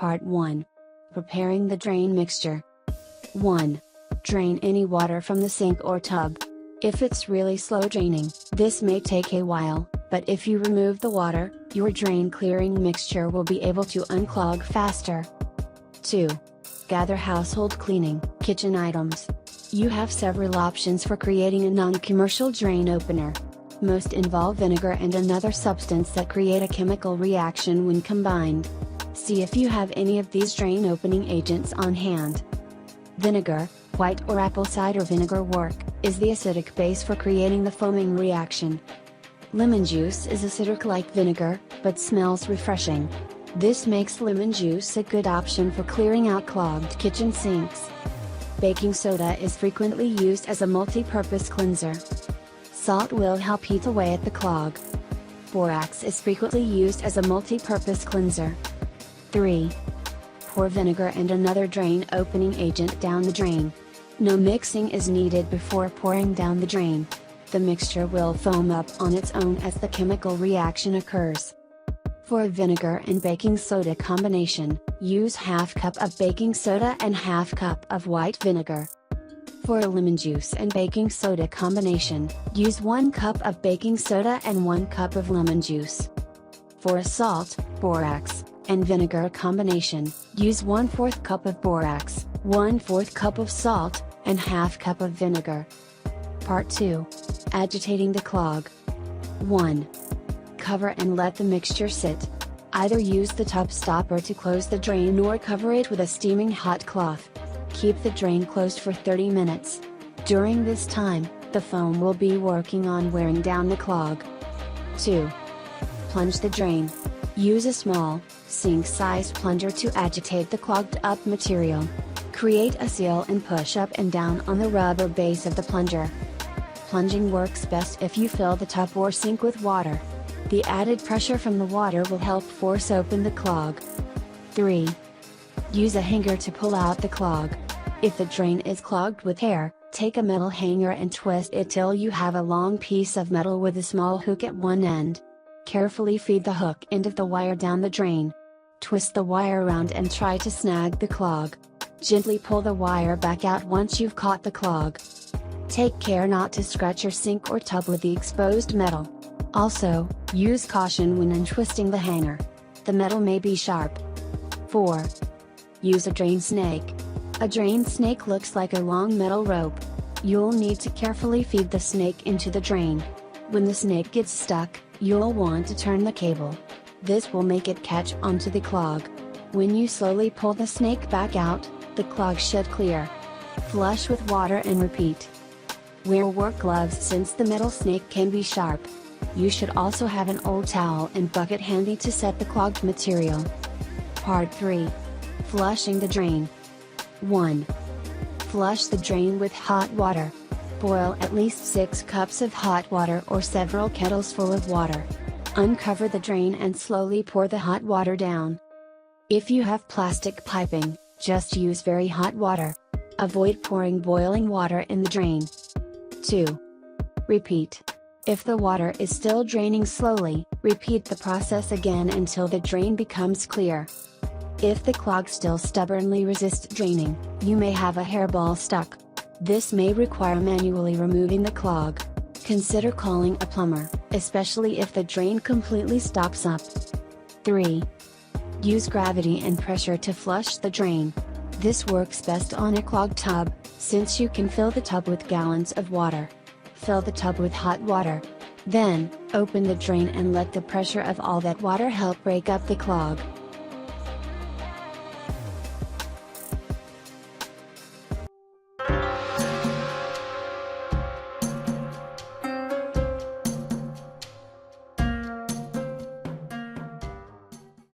Part 1. Preparing the drain mixture. 1. Drain any water from the sink or tub. If it's really slow draining, this may take a while, but if you remove the water, your drain clearing mixture will be able to unclog faster. 2. Gather household cleaning, kitchen items. You have several options for creating a non-commercial drain opener. Most involve vinegar and another substance that create a chemical reaction when combined. See if you have any of these drain opening agents on hand. Vinegar, white or apple cider vinegar work, is the acidic base for creating the foaming reaction. Lemon juice is acidic like vinegar, but smells refreshing. This makes lemon juice a good option for clearing out clogged kitchen sinks. Baking soda is frequently used as a multi-purpose cleanser. Salt will help eat away at the clog. Borax is frequently used as a multi-purpose cleanser. 3. Pour vinegar and another drain opening agent down the drain. No mixing is needed before pouring down the drain. The mixture will foam up on its own as the chemical reaction occurs. For a vinegar and baking soda combination, use half cup of baking soda and half cup of white vinegar. For a lemon juice and baking soda combination, use 1 cup of baking soda and 1 cup of lemon juice. For a salt, borax, and vinegar combination, use 1/4 cup of borax, 1/4 cup of salt, and half cup of vinegar. Part 2. Agitating the clog. 1. Cover and let the mixture sit. Either use the tub stopper to close the drain or cover it with a steaming hot cloth. Keep the drain closed for 30 minutes. During this time, the foam will be working on wearing down the clog. 2. Plunge the drain. Use a small, sink-sized plunger to agitate the clogged up material. Create a seal and push up and down on the rubber base of the plunger. Plunging works best if you fill the tub or sink with water. The added pressure from the water will help force open the clog. 3. Use a hanger to pull out the clog. If the drain is clogged with air, take a metal hanger and twist it till you have a long piece of metal with a small hook at one end. Carefully feed the hook end of the wire down the drain. Twist the wire around and try to snag the clog. Gently pull the wire back out once you've caught the clog. Take care not to scratch your sink or tub with the exposed metal. Also, use caution when untwisting the hanger. The metal may be sharp. 4. Use a drain snake. A drain snake looks like a long metal rope. You'll need to carefully feed the snake into the drain. When the snake gets stuck, you'll want to turn the cable. This will make it catch onto the clog. When you slowly pull the snake back out, the clog should clear. Flush with water and repeat. Wear work gloves since the metal snake can be sharp. You should also have an old towel and bucket handy to set the clogged material. Part 3. Flushing the drain. 1. Flush the drain with hot water. Boil at least 6 cups of hot water or several kettles full of water. Uncover the drain and slowly pour the hot water down. If you have plastic piping, just use very hot water. Avoid pouring boiling water in the drain. 2. Repeat. If the water is still draining slowly, repeat the process again until the drain becomes clear. If the clog still stubbornly resists draining, you may have a hairball stuck. This may require manually removing the clog. Consider calling a plumber, especially if the drain completely stops up. 3. Use gravity and pressure to flush the drain. This works best on a clogged tub, since you can fill the tub with gallons of water. Fill the tub with hot water. Then, open the drain and let the pressure of all that water help break up the clog.